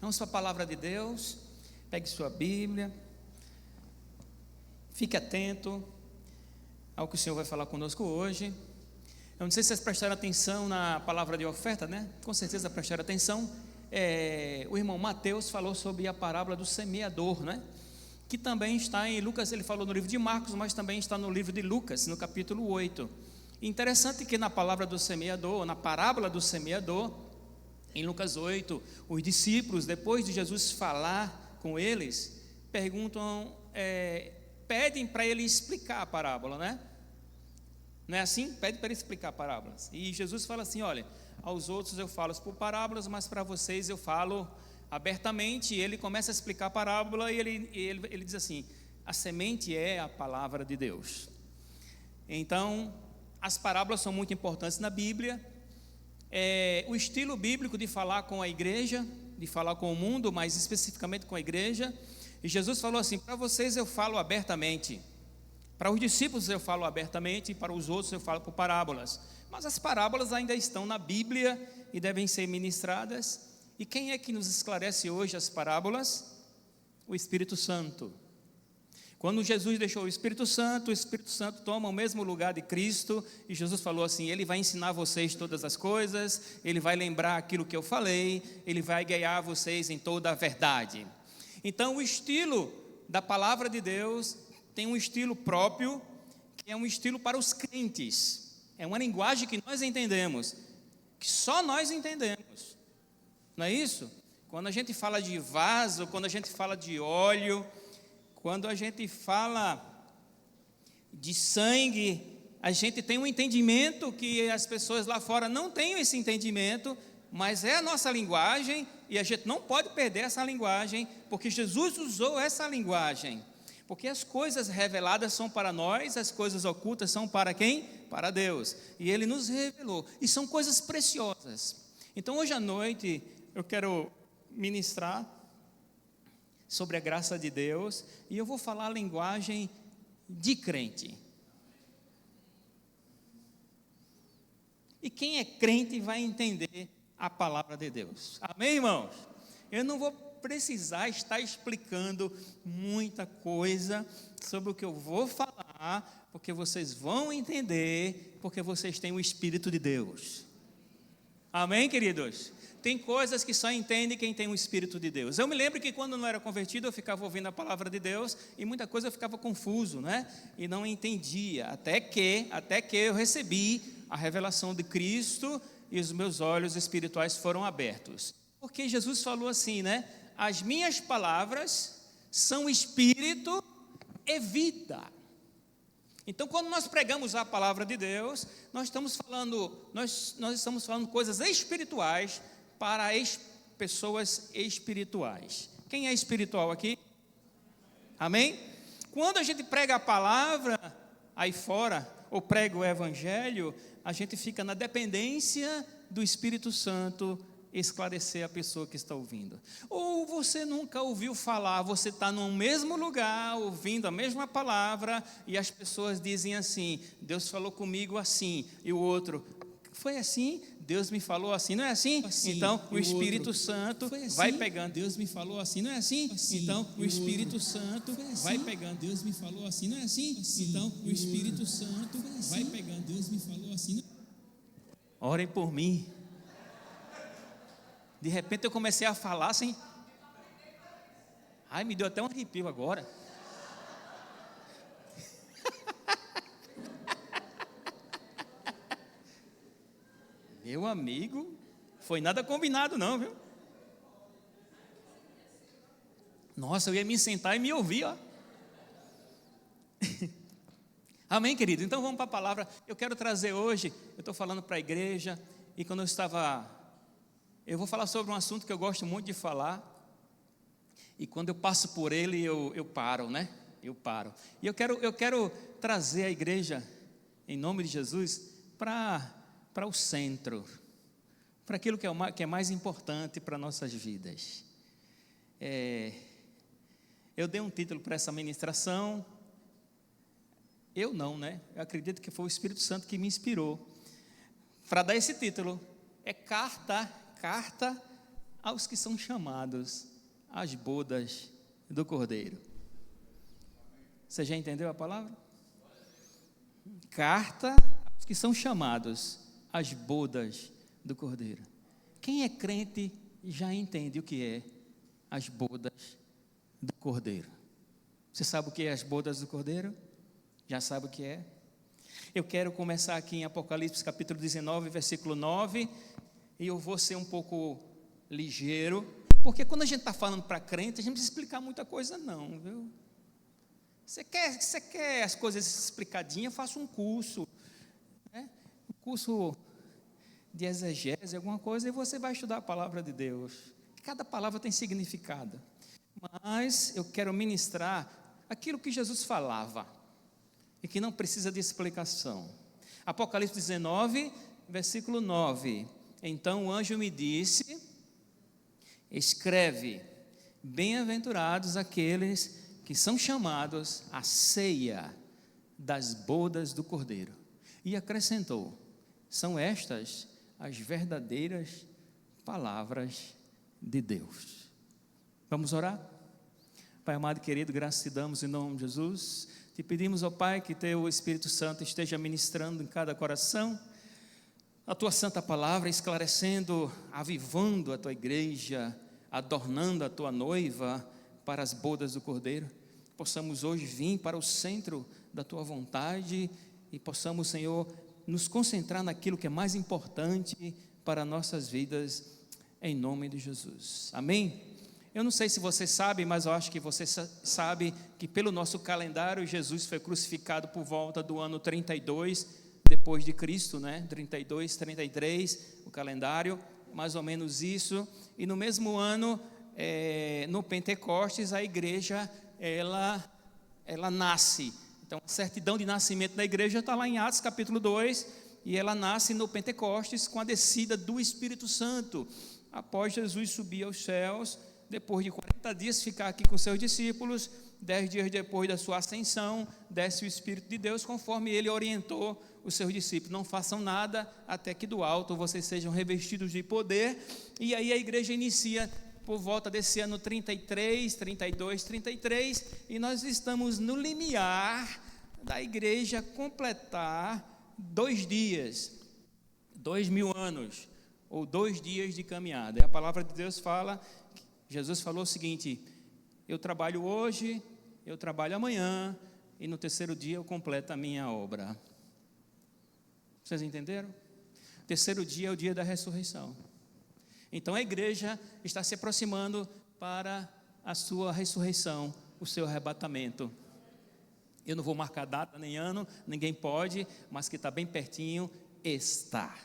Vamos para a palavra de Deus. Pegue sua Bíblia. Fique atento ao que o Senhor vai falar conosco hoje. Eu não sei se vocês prestaram atenção na palavra de oferta, né? Com certeza prestaram atenção. O irmão Mateus falou sobre a parábola do semeador, né? Que também está em Lucas. Ele falou no livro de Marcos, mas também está no livro de Lucas, no capítulo 8. Interessante que na palavra do semeador, na parábola do semeador, em Lucas 8, os discípulos, depois de Jesus falar com eles, pedem para ele explicar a parábola, né? Não é assim? Pede para ele explicar parábolas. E Jesus fala assim: olha, aos outros eu falo por parábolas, mas para vocês eu falo abertamente. E ele começa a explicar a parábola e ele diz assim: a semente é a palavra de Deus. Então, as parábolas são muito importantes na Bíblia. O estilo bíblico de falar com a igreja, de falar com o mundo, mais especificamente com a igreja. E Jesus falou assim: para vocês eu falo abertamente, para os discípulos eu falo abertamente, e para os outros eu falo por parábolas. Mas as parábolas ainda estão na Bíblia e devem ser ministradas. E quem é que nos esclarece hoje as parábolas? O Espírito Santo. Quando Jesus deixou o Espírito Santo toma o mesmo lugar de Cristo, e Jesus falou assim: ele vai ensinar vocês todas as coisas, ele vai lembrar aquilo que eu falei, ele vai guiar vocês em toda a verdade. Então o estilo da palavra de Deus tem um estilo próprio, que é um estilo para os crentes, é uma linguagem que nós entendemos, que só nós entendemos, não é isso? Quando a gente fala de vaso, quando a gente fala de óleo, quando a gente fala de sangue, a gente tem um entendimento que as pessoas lá fora não têm esse entendimento, mas é a nossa linguagem e a gente não pode perder essa linguagem, porque Jesus usou essa linguagem. Porque as coisas reveladas são para nós, as coisas ocultas são para quem? Para Deus. E Ele nos revelou. E são coisas preciosas. Então hoje à noite eu quero ministrar sobre a graça de Deus, e eu vou falar a linguagem de crente. E quem é crente vai entender a palavra de Deus. Amém, irmãos? Eu não vou precisar estar explicando muita coisa sobre o que eu vou falar, porque vocês vão entender, porque vocês têm o Espírito de Deus. Amém, queridos? Tem coisas que só entende quem tem o Espírito de Deus. Eu me lembro que quando não era convertido, eu ficava ouvindo a palavra de Deus, e muita coisa eu ficava confuso, né? E não entendia, até que eu recebi a revelação de Cristo, e os meus olhos espirituais foram abertos. Porque Jesus falou assim, né? As minhas palavras são espírito e vida. Então, quando nós pregamos a palavra de Deus, nós estamos falando coisas espirituais para pessoas espirituais. Quem é espiritual aqui? Amém? Quando a gente prega a palavra aí fora, ou prega o evangelho, a gente fica na dependência do Espírito Santo esclarecer a pessoa que está ouvindo. Ou você nunca ouviu falar, você está no mesmo lugar, ouvindo a mesma palavra, e as pessoas dizem assim: Deus falou comigo assim, e o outro: foi assim? Deus me falou assim, não é assim? Então o Espírito Santo vai pegando. Deus me falou assim, não é assim? Então o Espírito Santo vai pegando. Deus me falou assim, não é assim? Então o Espírito Santo vai pegando. Deus me falou assim. Orem por mim. De repente eu comecei a falar assim. Ai, me deu até um arrepio agora. Meu amigo, foi nada combinado não, viu? Nossa, eu ia me sentar e me ouvir, ó. Amém, querido? Então vamos para a palavra. Eu quero trazer hoje, eu estou falando para a igreja, e quando eu vou falar sobre um assunto que eu gosto muito de falar, e quando eu passo por ele, eu paro, né? Eu paro. E eu quero trazer a igreja, em nome de Jesus, para o centro, para aquilo que é mais importante para nossas vidas. Eu dei um título para essa ministração. Eu não, né? Eu acredito que foi o Espírito Santo que me inspirou para dar esse título. É carta aos que são chamados às bodas do Cordeiro. Você já entendeu a palavra? Carta aos que são chamados às bodas do Cordeiro. Quem é crente já entende o que é as bodas do Cordeiro. Você sabe o que é as bodas do Cordeiro? Já sabe o que é? Eu quero começar aqui em Apocalipse capítulo 19, versículo 9, e eu vou ser um pouco ligeiro, porque quando a gente está falando para crente, a gente não precisa explicar muita coisa não, viu? Você quer as coisas explicadinhas, faça um curso, né? Um curso de exegese, alguma coisa, e você vai estudar a palavra de Deus. Cada palavra tem significado, mas eu quero ministrar aquilo que Jesus falava, e que não precisa de explicação. Apocalipse 19, versículo 9. Então o anjo me disse: escreve, bem-aventurados aqueles que são chamados à ceia das bodas do Cordeiro. E acrescentou: são estas as verdadeiras palavras de Deus. Vamos orar? Pai amado e querido, graças te damos em nome de Jesus. Te pedimos, ó Pai, que teu Espírito Santo esteja ministrando em cada coração a tua santa palavra, esclarecendo, avivando a tua igreja, adornando a tua noiva para as bodas do Cordeiro. Possamos hoje vir para o centro da tua vontade e possamos, Senhor, nos concentrar naquilo que é mais importante para nossas vidas, em nome de Jesus. Amém? Eu não sei se você sabe, mas eu acho que você sabe que pelo nosso calendário, Jesus foi crucificado por volta do ano 32, depois de Cristo, né? 32, 33, o calendário, mais ou menos isso. E no mesmo ano, no Pentecostes, a igreja, ela nasce. Então, a certidão de nascimento da igreja está lá em Atos capítulo 2, e ela nasce no Pentecostes com a descida do Espírito Santo, após Jesus subir aos céus, depois de 40 dias ficar aqui com seus discípulos, 10 dias depois da sua ascensão, desce o Espírito de Deus, conforme ele orientou os seus discípulos: não façam nada até que do alto vocês sejam revestidos de poder. E aí a igreja inicia por volta desse ano 33, 32, 33, e nós estamos no limiar da igreja completar 2 dias, 2000 anos, ou 2 dias de caminhada. E a palavra de Deus fala, Jesus falou o seguinte: eu trabalho hoje, eu trabalho amanhã, e no terceiro dia eu completo a minha obra. Vocês entenderam? O terceiro dia é o dia da ressurreição. Então a igreja está se aproximando para a sua ressurreição, o seu arrebatamento. Eu não vou marcar data nem ano, ninguém pode, mas que está bem pertinho, está.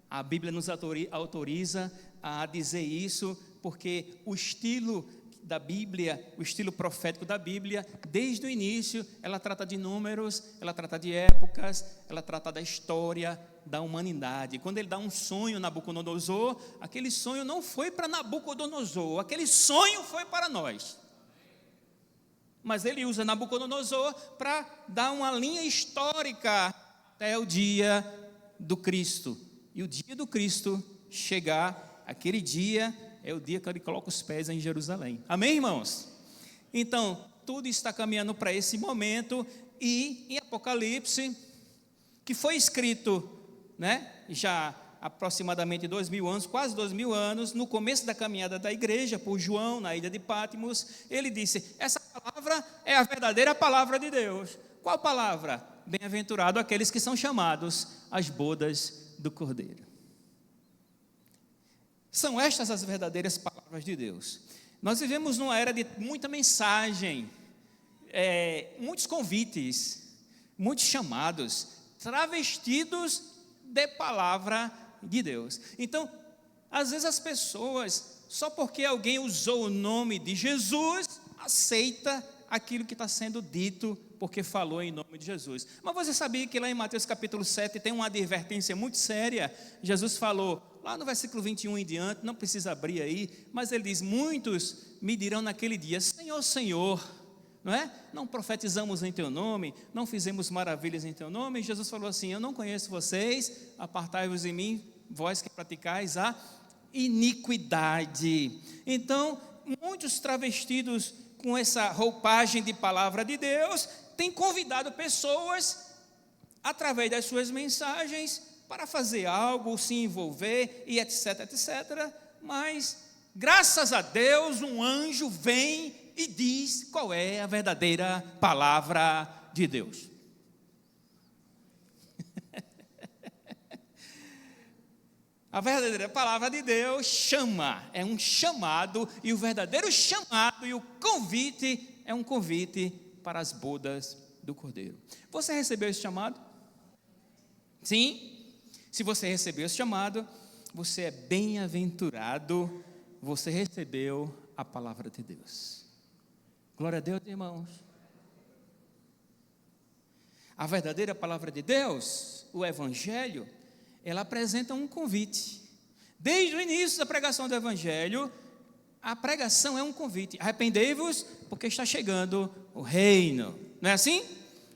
A Bíblia nos autoriza a dizer isso, porque o estilo da Bíblia, o estilo profético da Bíblia, desde o início, ela trata de números, ela trata de épocas, ela trata da história da humanidade. Quando ele dá um sonho a Nabucodonosor, aquele sonho não foi para Nabucodonosor, aquele sonho foi para nós. Mas ele usa Nabucodonosor para dar uma linha histórica até o dia do Cristo. E o dia do Cristo chegar, aquele dia é o dia que ele coloca os pés em Jerusalém. Amém, irmãos? Então, tudo está caminhando para esse momento. E em Apocalipse, que foi escrito, né, já aproximadamente 2000 anos, quase 2000 anos, no começo da caminhada da igreja, por João, na ilha de Patmos, ele disse: essa palavra é a verdadeira palavra de Deus. Qual palavra? Bem-aventurado aqueles que são chamados às bodas do Cordeiro. São estas as verdadeiras palavras de Deus. Nós vivemos numa era de muita mensagem, muitos convites, muitos chamados, travestidos de palavra de Deus. Então, às vezes as pessoas, só porque alguém usou o nome de Jesus, aceita aquilo que está sendo dito, porque falou em nome de Jesus. Mas você sabia que lá em Mateus capítulo 7 tem uma advertência muito séria? Jesus falou, lá no versículo 21 em diante, não precisa abrir aí, mas ele diz: muitos me dirão naquele dia: Senhor, Senhor, não é? Não profetizamos em teu nome, não fizemos maravilhas em teu nome. E Jesus falou assim: eu não conheço vocês, apartai-vos de mim, vós que praticais a iniquidade. Então, muitos travestidos com essa roupagem de palavra de Deus têm convidado pessoas, através das suas mensagens, para fazer algo, se envolver e etc, etc. Mas, graças a Deus, um anjo vem e diz qual é a verdadeira palavra de Deus. A verdadeira palavra de Deus chama, é um chamado, e o verdadeiro chamado e o convite é um convite para as bodas do Cordeiro. Você recebeu esse chamado? Sim? Se você recebeu esse chamado, você é bem-aventurado, você recebeu a palavra de Deus. Glória a Deus, irmãos. A verdadeira palavra de Deus, o Evangelho, ela apresenta um convite. Desde o início da pregação do Evangelho, a pregação é um convite. Arrependei-vos, porque está chegando o reino. Não é assim?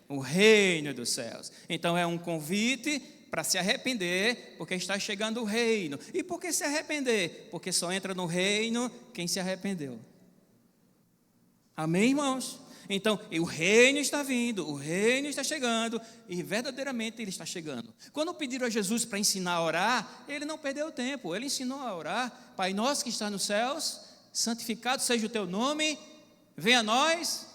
O reino dos céus. Então é um convite para se arrepender, porque está chegando o reino. E por que se arrepender? Porque só entra no reino quem se arrependeu. Amém, irmãos? Então, o reino está vindo, o reino está chegando, e verdadeiramente ele está chegando. Quando pediram a Jesus para ensinar a orar, ele não perdeu tempo, ele ensinou a orar: Pai nosso que está nos céus, santificado seja o teu nome, venha a nós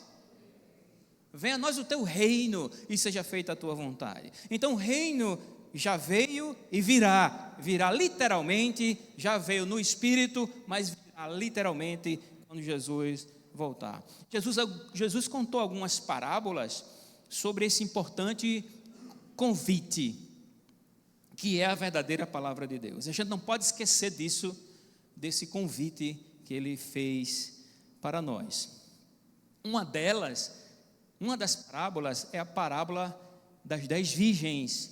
o teu reino, e seja feita a tua vontade. Então o reino já veio e virá literalmente, já veio no Espírito, mas virá literalmente quando Jesus voltar. Jesus contou algumas parábolas sobre esse importante convite, que é a verdadeira palavra de Deus. A gente não pode esquecer disso, desse convite que ele fez para nós. Uma das parábolas é a parábola das 10 virgens,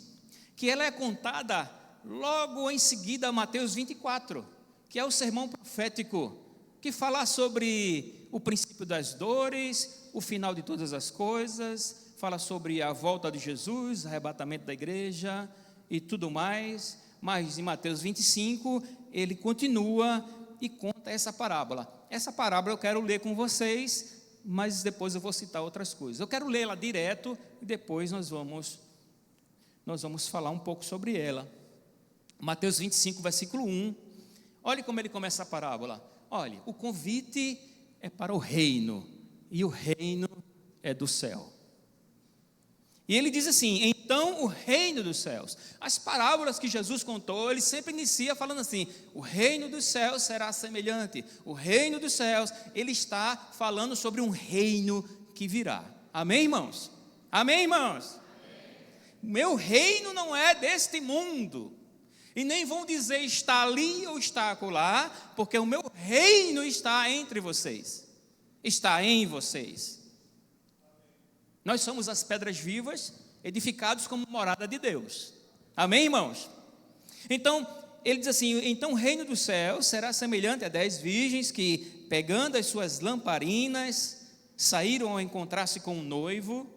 que ela é contada logo em seguida a Mateus 24, que é o sermão profético, que fala sobre o princípio das dores, o final de todas as coisas, fala sobre a volta de Jesus, arrebatamento da igreja e tudo mais. Mas em Mateus 25, ele continua e conta essa parábola. Essa parábola eu quero ler com vocês, mas depois eu vou citar outras coisas. Eu quero lê-la direto e depois nós vamos falar um pouco sobre ela. Mateus 25, versículo 1. Olhe como ele começa a parábola. Olhe, o convite é para o reino, e o reino é do céu. E ele diz assim: então o reino dos céus. As parábolas que Jesus contou, ele sempre inicia falando assim: o reino dos céus será semelhante. O reino dos céus, ele está falando sobre um reino que virá. Amém, irmãos? Amém, irmãos? Meu reino não é deste mundo, e nem vão dizer está ali ou está acolá, porque o meu reino está entre vocês, está em vocês. Nós somos as pedras vivas, edificados como morada de Deus. Amém, irmãos? Então, ele diz assim: então o reino dos céus será semelhante a 10 virgens que, pegando as suas lamparinas, saíram ao encontrar-se com um noivo.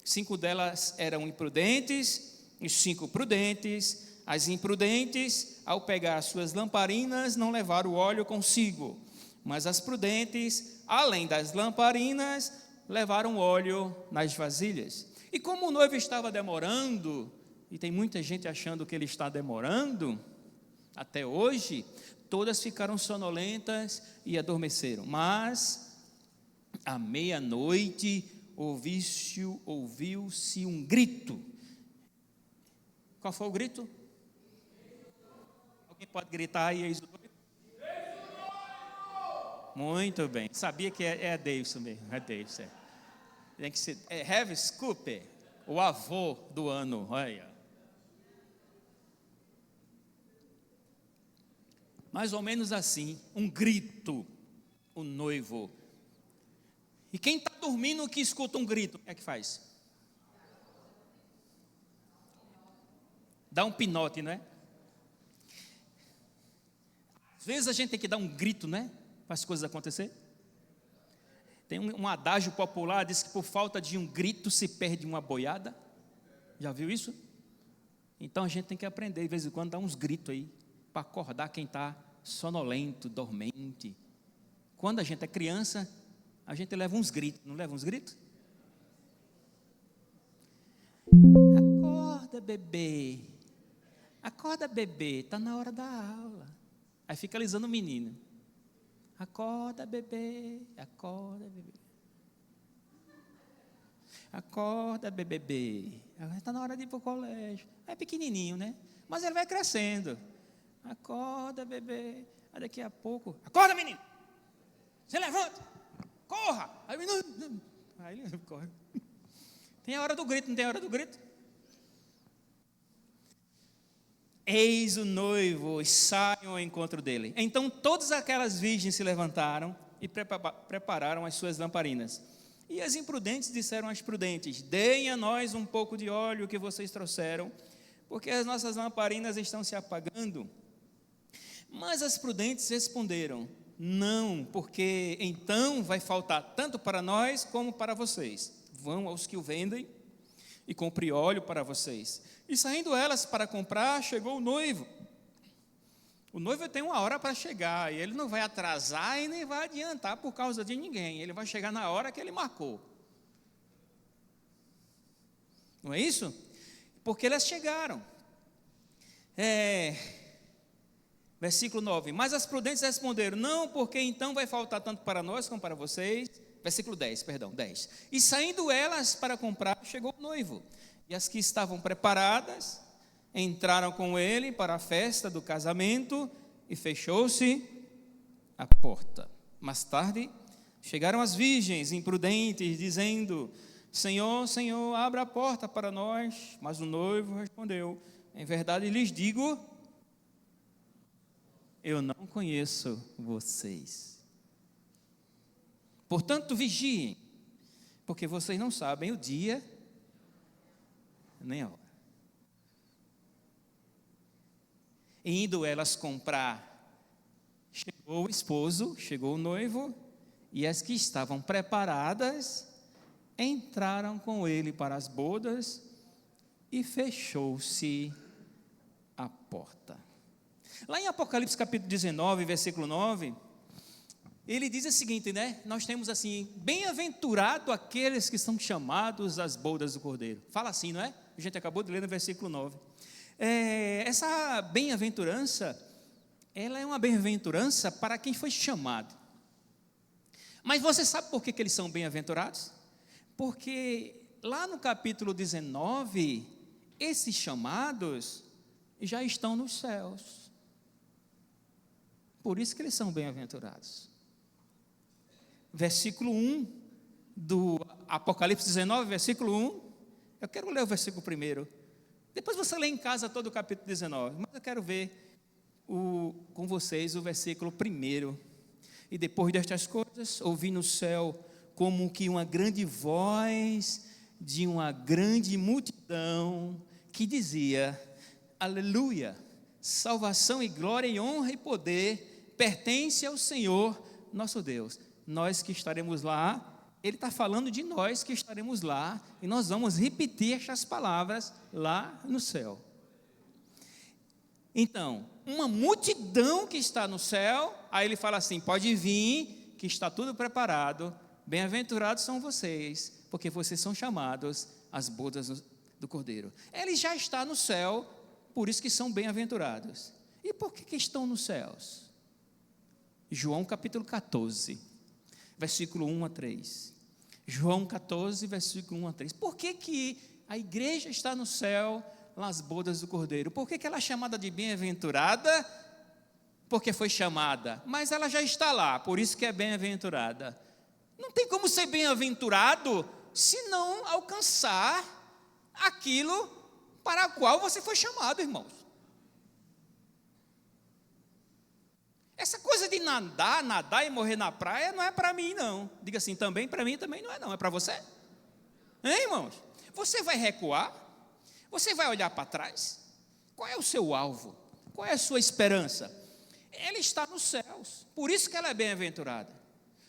5 delas eram imprudentes, e 5 prudentes. As imprudentes, ao pegar as suas lamparinas, não levaram o óleo consigo. Mas as prudentes, além das lamparinas, levaram óleo nas vasilhas. E como o noivo estava demorando, e tem muita gente achando que ele está demorando, até hoje, todas ficaram sonolentas e adormeceram. Mas, à meia-noite, ouviu-se um grito. Qual foi o grito? Alguém pode gritar aí? Eis o noivo? Muito bem, sabia que é Davidson mesmo, é Davidson. Tem que ser Heavy Cooper, o avô do ano, olha. Mais ou menos assim, um grito, o noivo. E quem está dormindo que escuta um grito, o que é que faz? Dá um pinote, não é? Às vezes a gente tem que dar um grito, né? Para as coisas acontecer. Tem um adágio popular, diz que por falta de um grito se perde uma boiada. Já viu isso? Então a gente tem que aprender, de vez em quando, dar uns gritos aí, para acordar quem está sonolento, dormente. Quando a gente é criança, a gente leva uns gritos, não leva uns gritos? Acorda bebê, está na hora da aula. Aí fica alisando o menino. Acorda bebê, acorda bebê. Acorda bebê, está na hora de ir para o colégio. É pequenininho, né? Mas ele vai crescendo. Acorda bebê. Aí daqui a pouco, acorda menino, se levanta, corra. Aí ele corre. Tem a hora do grito, não tem a hora do grito? Eis o noivo, e saiam ao encontro dele. Então todas aquelas virgens se levantaram e prepararam as suas lamparinas. E as imprudentes disseram às prudentes: deem a nós um pouco de óleo que vocês trouxeram, porque as nossas lamparinas estão se apagando. Mas as prudentes responderam: não, porque então vai faltar tanto para nós como para vocês. Vão aos que o vendem e compre óleo para vocês. E saindo elas para comprar, chegou o noivo. O noivo tem uma hora para chegar, e ele não vai atrasar e nem vai adiantar por causa de ninguém. Ele vai chegar na hora que ele marcou. Não é isso? Porque elas chegaram. Versículo 9. Mas as prudentes responderam: não, porque então vai faltar tanto para nós como para vocês. Versículo 10. E saindo elas para comprar, chegou o noivo. E as que estavam preparadas entraram com ele para a festa do casamento, e fechou-se a porta. Mais tarde, chegaram as virgens imprudentes, dizendo: Senhor, Senhor, abra a porta para nós. Mas o noivo respondeu: em verdade lhes digo, eu não conheço vocês. Portanto, vigiem, porque vocês não sabem o dia nem a hora. E indo elas comprar, chegou o esposo, chegou o noivo, e as que estavam preparadas entraram com ele para as bodas, e fechou-se a porta. Lá em Apocalipse capítulo 19, versículo 9, ele diz o seguinte, né? Nós temos assim: bem-aventurado aqueles que são chamados às bodas do Cordeiro. Fala assim, não é? A gente acabou de ler no versículo 9. Essa bem-aventurança, ela é uma bem-aventurança para quem foi chamado. Mas você sabe por que eles são bem-aventurados? Porque lá no capítulo 19, esses chamados já estão nos céus. Por isso que eles são bem-aventurados. Versículo 1 do Apocalipse 19, versículo 1. Eu quero ler o versículo primeiro. Depois você lê em casa todo o capítulo 19. Mas eu quero ver com vocês o versículo primeiro. E depois destas coisas, ouvi no céu como que uma grande voz de uma grande multidão que dizia: aleluia, salvação e glória e honra e poder pertence ao Senhor nosso Deus. Nós que estaremos lá, ele está falando de nós que estaremos lá, e nós vamos repetir estas palavras lá no céu. Então, uma multidão que está no céu, aí ele fala assim: pode vir, que está tudo preparado, bem-aventurados são vocês, porque vocês são chamados às bodas do Cordeiro. Ele já está no céu, por isso que são bem-aventurados. E por que estão nos céus? João capítulo 14, versículo 1 a 3. João 14, versículo 1 a 3. Por que a igreja está no céu, nas bodas do Cordeiro? Por que ela é chamada de bem-aventurada? Porque foi chamada, mas ela já está lá, por isso que é bem-aventurada. Não tem como ser bem-aventurado se não alcançar aquilo para o qual você foi chamado, irmãos. Essa coisa de nadar e morrer na praia não é para mim, não. Diga assim: também para mim também não é, não. É para você? Hein, irmãos? Você vai recuar? Você vai olhar para trás? Qual é o seu alvo? Qual é a sua esperança? Ela está nos céus, por isso que ela é bem-aventurada.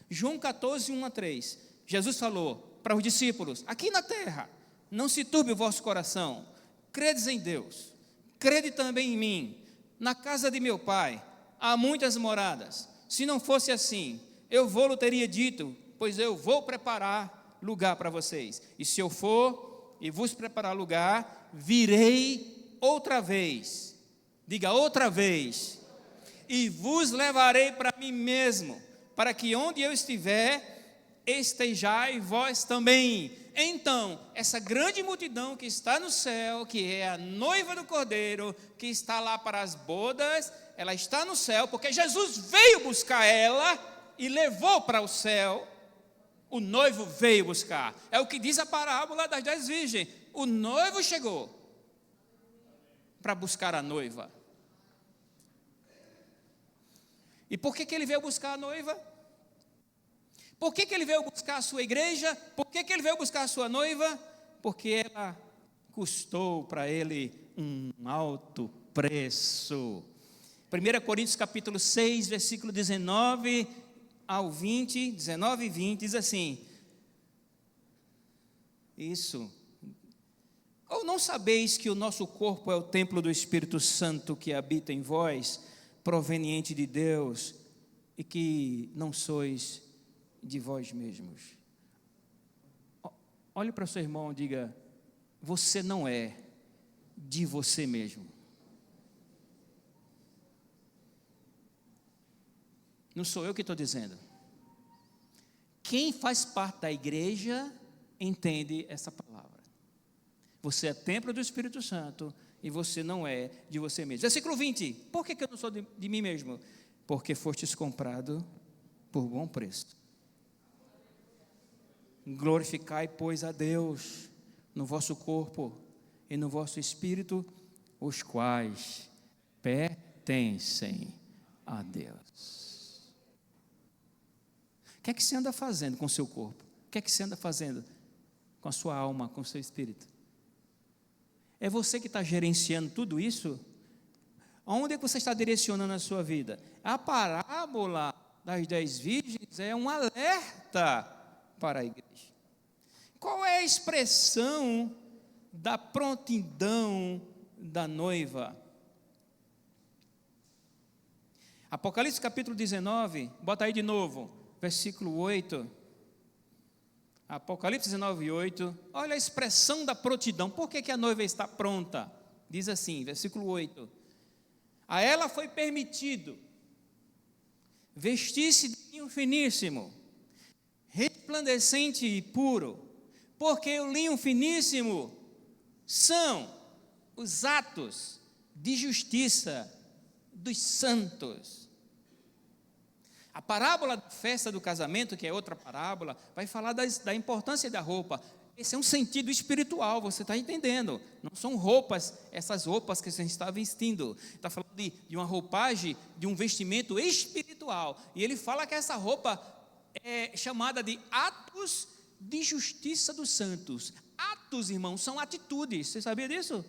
João 14, 1 a 3. Jesus falou para os discípulos: aqui na terra, não se turbe o vosso coração, credes em Deus, crede também em mim. Na casa de meu pai há muitas moradas. Se não fosse assim, eu vou-lhe teria dito, pois eu vou preparar lugar para vocês. E se eu for e vos preparar lugar, virei outra vez. Diga outra vez. E vos levarei para mim mesmo, para que onde eu estiver, estejai vós também. Então, essa grande multidão que está no céu, que é a noiva do Cordeiro, que está lá para as bodas, ela está no céu, porque Jesus veio buscar ela e levou para o céu. O noivo veio buscar. É o que diz a parábola das 10 virgens. O noivo chegou para buscar a noiva. E por que ele veio buscar a noiva? Por que ele veio buscar a sua igreja? Por que ele veio buscar a sua noiva? Porque ela custou para ele um alto preço. 1 Coríntios capítulo 6, versículo 19 ao 20, 19 e 20, diz assim: isso. Ou não sabeis que o nosso corpo é o templo do Espírito Santo que habita em vós, proveniente de Deus, e que não sois de vós mesmos? Olhe para o seu irmão e diga: você não é de você mesmo. Não sou eu que estou dizendo. Quem faz parte da igreja entende essa palavra. Você é templo do Espírito Santo e você não é de você mesmo. Versículo 20. Por que eu não sou de mim mesmo? Porque fostes comprado por bom preço. Glorificai, pois, a Deus no vosso corpo e no vosso espírito, os quais pertencem a Deus. O que é que você anda fazendo com o seu corpo? O que é que você anda fazendo com a sua alma, com o seu espírito? É você que está gerenciando tudo isso? Aonde é que você está direcionando a sua vida? A parábola das 10 virgens é um alerta para a igreja. Qual é a expressão da prontidão da noiva? Apocalipse capítulo 19, bota aí de novo, versículo 8. Apocalipse 19, 8. Olha a expressão da prontidão. Por que a noiva está pronta? Diz assim, versículo 8. A ela foi permitido vestir-se de linho finíssimo, resplandecente e puro, porque o linho finíssimo são os atos de justiça dos santos. A parábola da festa do casamento, que é outra parábola, vai falar da importância da roupa. Esse é um sentido espiritual, você está entendendo? Não são roupas, essas roupas que você está vestindo. Está falando de uma roupagem, de um vestimento espiritual. E ele fala que essa roupa é chamada de atos de justiça dos santos. Atos, irmãos, são atitudes. Você sabia disso?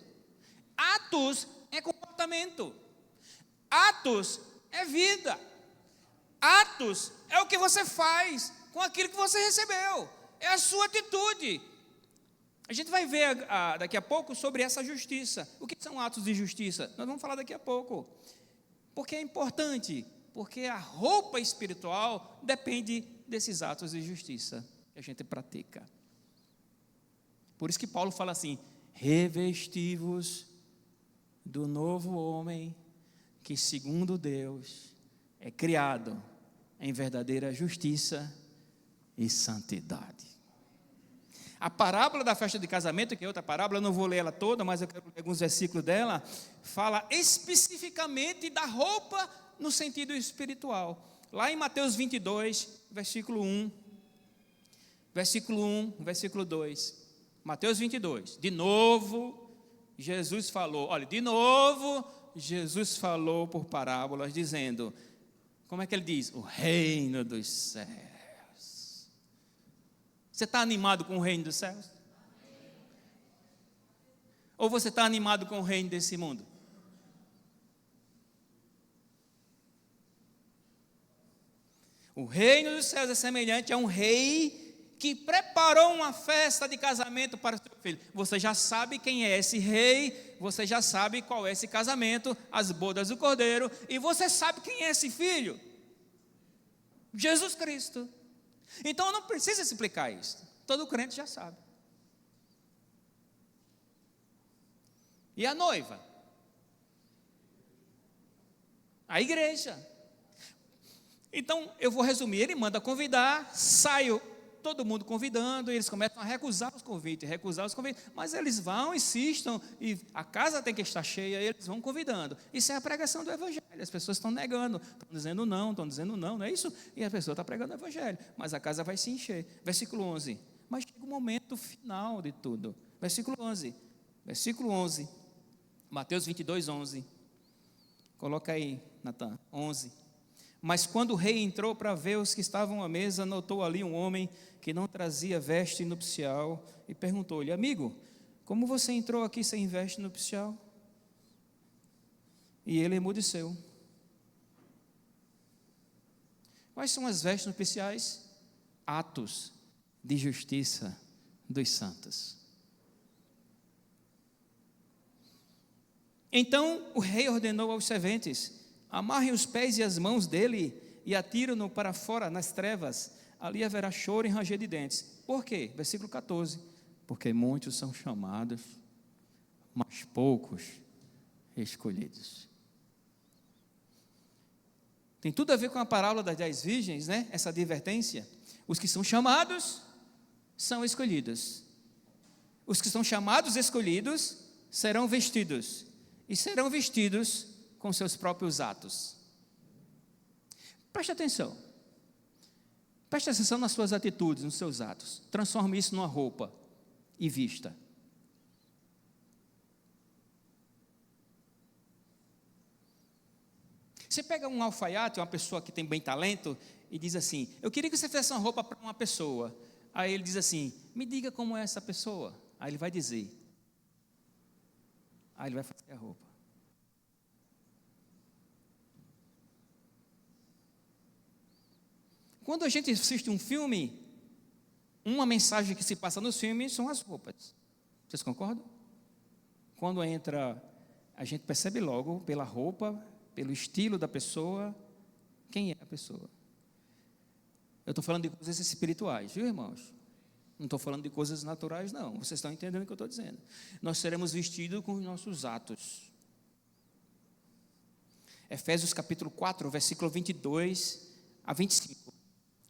Atos é comportamento. Atos é vida. Atos é o que você faz com aquilo que você recebeu. É a sua atitude. A gente vai ver daqui a pouco sobre essa justiça. O que são atos de justiça? Nós vamos falar daqui a pouco. Porque é importante. Porque a roupa espiritual depende desses atos de justiça que a gente pratica. Por isso que Paulo fala assim: revesti-vos do novo homem, que segundo Deus é criado em verdadeira justiça e santidade. A parábola da festa de casamento, que é outra parábola, eu não vou ler ela toda, mas eu quero ler alguns versículos dela, fala especificamente da roupa no sentido espiritual. Lá em Mateus 22, versículo 1, versículo 2. Mateus 22, de novo, Jesus falou por parábolas, dizendo, como é que ele diz? O reino dos céus. Você está animado com o reino dos céus? Ou você está animado com o reino desse mundo? O reino dos céus é semelhante a um rei que preparou uma festa de casamento para o seu filho. Você já sabe quem é esse rei, você já sabe qual é esse casamento, as bodas do cordeiro, e você sabe quem é esse filho. Jesus Cristo. Então eu não preciso explicar isso. Todo crente já sabe. E a noiva? A igreja. Então eu vou resumir. Ele manda convidar, saio todo mundo convidando, e eles começam a recusar os convites, mas eles vão, insistem, e a casa tem que estar cheia, e eles vão convidando. Isso é a pregação do evangelho. As pessoas estão negando, estão dizendo não, não é isso? E a pessoa está pregando o evangelho, mas a casa vai se encher. Versículo 11, mas chega o momento final de tudo. Versículo 11, Mateus 22, 11, coloca aí, Natan, 11. Mas quando o rei entrou para ver os que estavam à mesa, notou ali um homem que não trazia veste nupcial e perguntou-lhe: amigo, como você entrou aqui sem veste nupcial? E ele emudeceu. Quais são as vestes nupciais? Atos de justiça dos santos. Então o rei ordenou aos serventes: amarrem os pés e as mãos dele e atiram-no para fora nas trevas, ali haverá choro e ranger de dentes. Por quê? Versículo 14, porque muitos são chamados, mas poucos escolhidos. Tem tudo a ver com a parábola das 10 virgens, né? Essa advertência. Os que são chamados são escolhidos. Os que são chamados escolhidos serão vestidos, e serão vestidos com seus próprios atos. Preste atenção nas suas atitudes, nos seus atos. Transforme isso numa roupa e vista. Você pega um alfaiate, uma pessoa que tem bem talento, e diz assim: eu queria que você fizesse uma roupa para uma pessoa. Aí ele diz assim: me diga como é essa pessoa. Aí ele vai dizer, aí ele vai fazer a roupa. Quando a gente assiste um filme, uma mensagem que se passa nos filmes são as roupas. Vocês concordam? Quando entra, a gente percebe logo pela roupa, pelo estilo da pessoa, quem é a pessoa. Eu estou falando de coisas espirituais, viu, irmãos? Não estou falando de coisas naturais, não. Vocês estão entendendo o que eu estou dizendo. Nós seremos vestidos com os nossos atos. Efésios capítulo 4, versículo 22 a 25.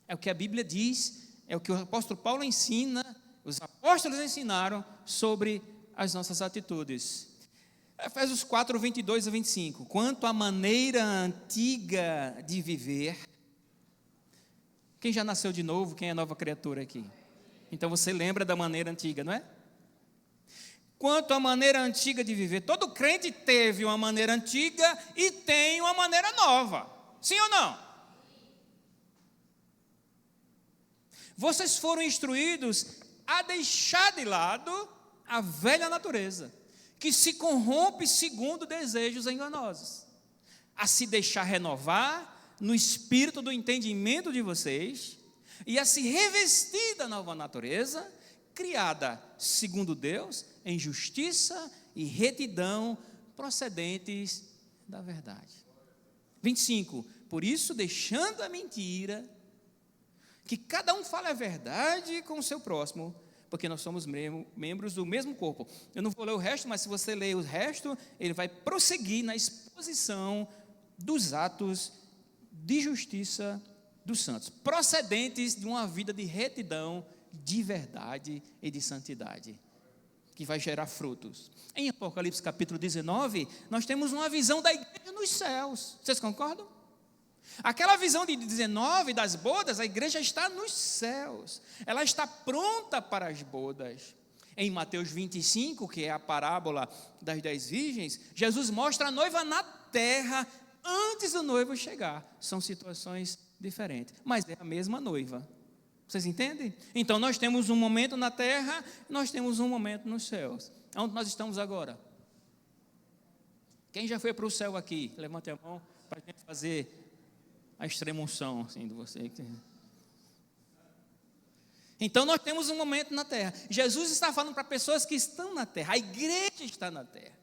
É o que a Bíblia diz, é o que o apóstolo Paulo ensina, os apóstolos ensinaram sobre as nossas atitudes. Efésios 4, 22 a 25. Quanto à maneira antiga de viver, quem já nasceu de novo, quem é nova criatura aqui? Então você lembra da maneira antiga, não é? Quanto à maneira antiga de viver, todo crente teve uma maneira antiga e tem uma maneira nova. Sim ou não? Vocês foram instruídos a deixar de lado a velha natureza, que se corrompe segundo desejos enganosos, a se deixar renovar no espírito do entendimento de vocês e a se revestir da nova natureza, criada segundo Deus, em justiça e retidão procedentes da verdade. 25. Por isso, deixando a mentira, que cada um fale a verdade com o seu próximo, porque nós somos membros do mesmo corpo. Eu não vou ler o resto, mas se você ler o resto, ele vai prosseguir na exposição dos atos de justiça dos santos, procedentes de uma vida de retidão, de verdade e de santidade, que vai gerar frutos. Em Apocalipse capítulo 19, nós temos uma visão da igreja nos céus. Vocês concordam? Aquela visão de 19 das bodas, a igreja está nos céus, ela está pronta para as bodas. Em Mateus 25, que é a parábola das 10 virgens, Jesus mostra a noiva na terra antes do noivo chegar. São situações diferentes, mas é a mesma noiva. Vocês entendem? Então nós temos um momento na terra, nós temos um momento nos céus. Onde nós estamos agora? Quem já foi para o céu aqui? Levante a mão para a gente fazer a extrema unção assim, de você. Então nós temos um momento na terra. Jesus está falando para pessoas que estão na terra, a igreja está na terra.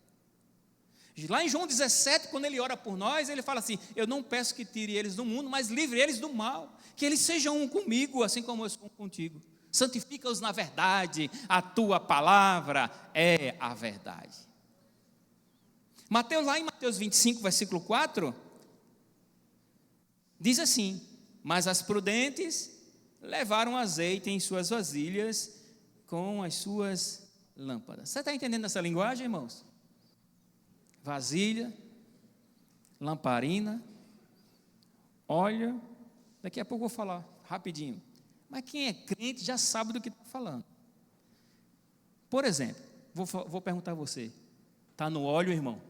Lá em João 17, quando ele ora por nós, ele fala assim: eu não peço que tire eles do mundo, mas livre eles do mal, que eles sejam um comigo, assim como eu sou um contigo. Santifica-os na verdade, a tua palavra é a verdade. Lá em Mateus 25, versículo 4, diz assim: mas as prudentes levaram azeite em suas vasilhas com as suas lâmpadas. Você está entendendo essa linguagem, irmãos? Vasilha, lamparina, óleo. Daqui a pouco eu vou falar rapidinho. Mas quem é crente já sabe do que está falando. Por exemplo, vou perguntar a você: está no óleo, irmão?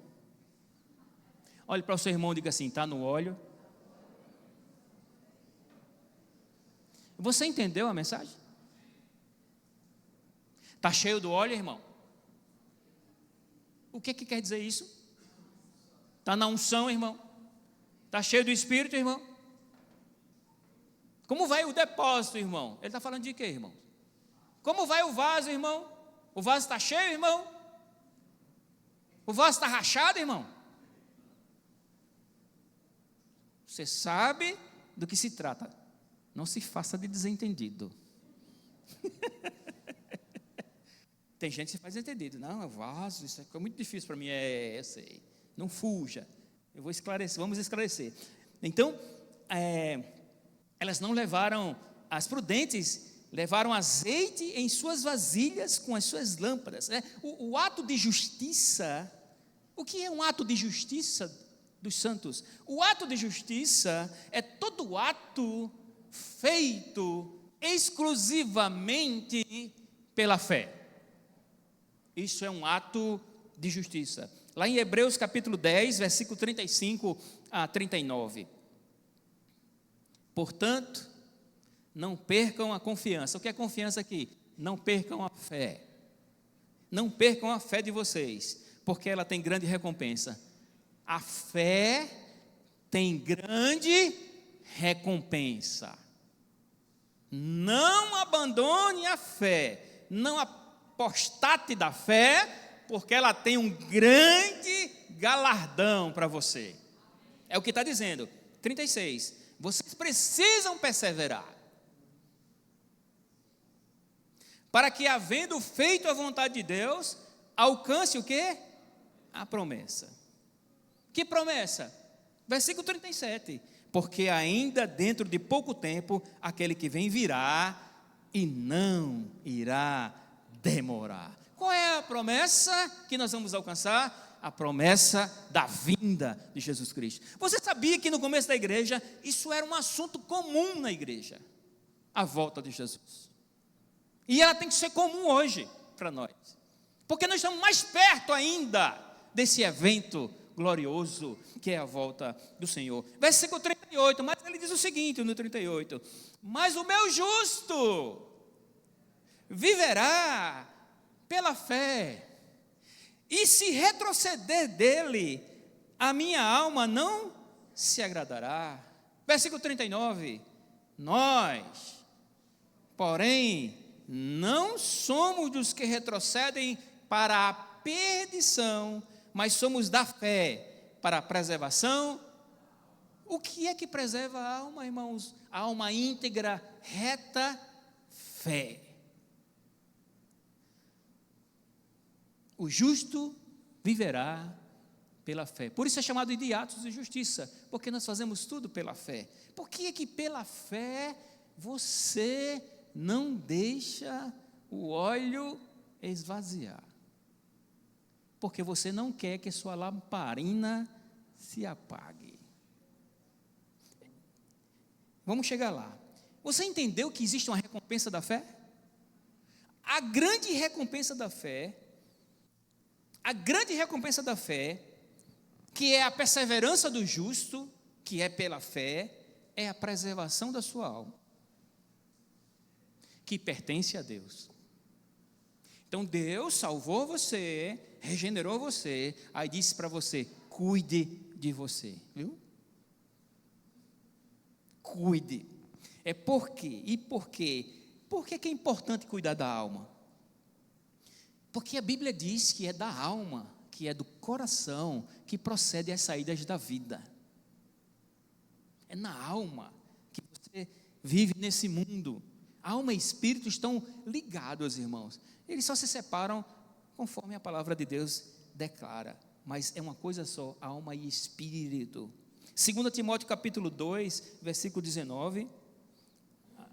Olhe para o seu irmão e diga assim: está no óleo? Você entendeu a mensagem? Está cheio do óleo, irmão? O que quer dizer isso? Está na unção, irmão? Está cheio do Espírito, irmão? Como vai o depósito, irmão? Ele está falando de quê, irmão? Como vai o vaso, irmão? O vaso está cheio, irmão? O vaso está rachado, irmão? Você sabe do que se trata. Não se faça de desentendido. Tem gente que se faz entendido. Não, é vaso, isso é muito difícil para mim. Eu sei. Não fuja. Eu vou esclarecer, vamos esclarecer. Então, elas não levaram, as prudentes levaram azeite em suas vasilhas com as suas lâmpadas. O ato de justiça, o que é um ato de justiça dos santos? O ato de justiça é todo ato feito exclusivamente pela fé. Isso é um ato de justiça. Lá em Hebreus capítulo 10, versículo 35 a 39. Portanto, não percam a confiança. O que é confiança aqui? Não percam a fé. Não percam a fé de vocês, porque ela tem grande recompensa. A fé tem grande recompensa. Não abandone a fé, não apostate da fé, porque ela tem um grande galardão para você. É o que está dizendo. 36. Vocês precisam perseverar, para que, havendo feito a vontade de Deus, alcance o quê? A promessa. Que promessa? Versículo 37. Porque ainda dentro de pouco tempo, aquele que vem virá e não irá demorar. Qual é a promessa que nós vamos alcançar? A promessa da vinda de Jesus Cristo. Você sabia que no começo da igreja, isso era um assunto comum na igreja? A volta de Jesus. E ela tem que ser comum hoje para nós. Porque nós estamos mais perto ainda desse evento glorioso que é a volta do Senhor. Versículo 38, mas ele diz o seguinte no 38: mas o meu justo viverá pela fé, e se retroceder dele, a minha alma não se agradará. Versículo 39, nós, porém, não somos dos que retrocedem para a perdição, mas somos da fé para a preservação. O que é que preserva a alma, irmãos? A alma íntegra, reta, fé. O justo viverá pela fé. Por isso é chamado de atos de justiça, porque nós fazemos tudo pela fé. Por que é que pela fé você não deixa o óleo esvaziar? Porque você não quer que sua lamparina se apague. Vamos chegar lá. Você entendeu que existe uma recompensa da fé? A grande recompensa da fé, que é a perseverança do justo, que é pela fé, é a preservação da sua alma, que pertence a Deus. Então Deus salvou você, regenerou você, aí disse para você: cuide de você, viu? Cuide. É por quê? E por quê? por que é importante cuidar da alma? Porque a Bíblia diz que é da alma, que é do coração, que procede as saídas da vida. É na alma que você vive nesse mundo. Alma e espírito estão ligados, irmãos. Eles só se separam conforme a palavra de Deus declara. Mas é uma coisa só, alma e espírito. 2 Timóteo capítulo 2, versículo 19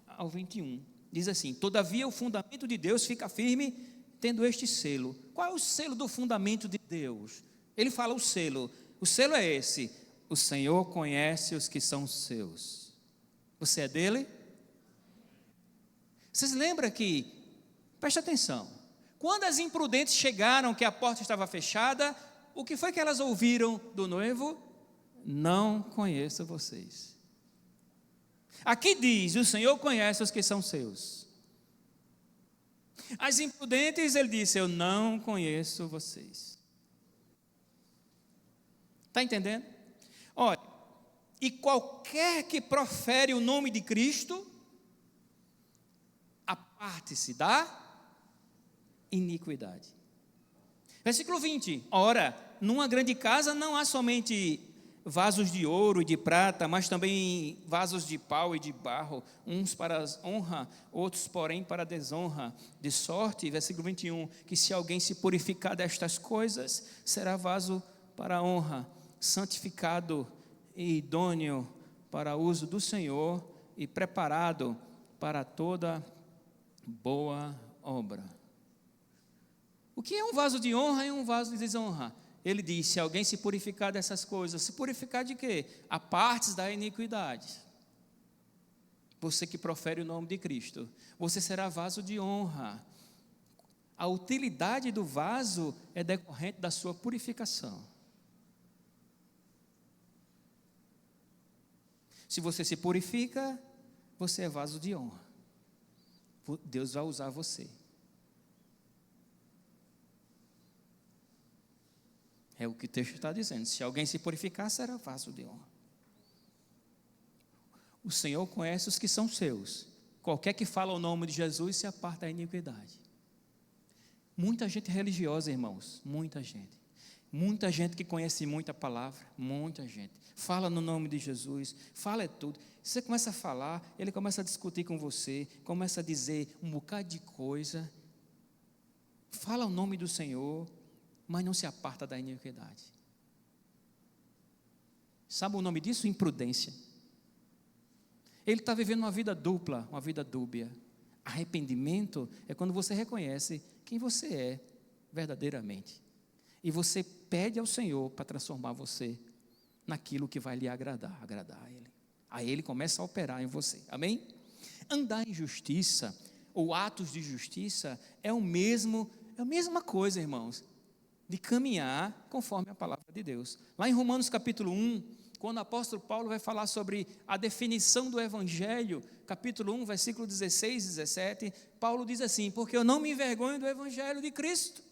ao 21. Diz assim: todavia o fundamento de Deus fica firme, tendo este selo. Qual é o selo do fundamento de Deus? Ele fala o selo é esse: o Senhor conhece os que são seus. Você é dele? Vocês lembram que, preste atenção, quando as imprudentes chegaram que a porta estava fechada, o que foi que elas ouviram do noivo? Não conheço vocês. Aqui diz: o Senhor conhece os que são seus. As imprudentes, ele disse: eu não conheço vocês. Está entendendo? Olha, e qualquer que profere o nome de Cristo, aparte-se da iniquidade. Versículo 20: ora, numa grande casa não há somente vasos de ouro e de prata, mas também vasos de pau e de barro, uns para honra, outros porém para desonra, de sorte, versículo 21, que se alguém se purificar destas coisas, será vaso para honra, santificado e idôneo para uso do Senhor e preparado para toda boa obra. O que é um vaso de honra e um vaso de desonra? Ele diz: se alguém se purificar dessas coisas, se purificar de quê? A partes da iniquidade. Você que profere o nome de Cristo, você será vaso de honra. A utilidade do vaso é decorrente da sua purificação. Se você se purifica, você é vaso de honra. Deus vai usar você. É o que o texto está dizendo: se alguém se purificar, será vaso de honra. O Senhor conhece os que são seus. Qualquer que fala o nome de Jesus se aparta da iniquidade. Muita gente religiosa, irmãos, muita gente. Muita gente que conhece muita palavra, muita gente. Fala no nome de Jesus, fala tudo. Você começa a falar, ele começa a discutir com você, começa a dizer um bocado de coisa. Fala o nome do Senhor, mas não se aparta da iniquidade. Sabe o nome disso? Imprudência. Ele está vivendo uma vida dupla, uma vida dúbia. Arrependimento é quando você reconhece quem você é verdadeiramente. E você pede ao Senhor para transformar você naquilo que vai lhe agradar a Ele. Aí Ele começa a operar em você. Amém? Andar em justiça, ou atos de justiça, é a mesma coisa, irmãos, de caminhar conforme a palavra de Deus. Lá em Romanos capítulo 1, quando o apóstolo Paulo vai falar sobre a definição do Evangelho, capítulo 1, versículo 16 e 17, Paulo diz assim: porque eu não me envergonho do Evangelho de Cristo,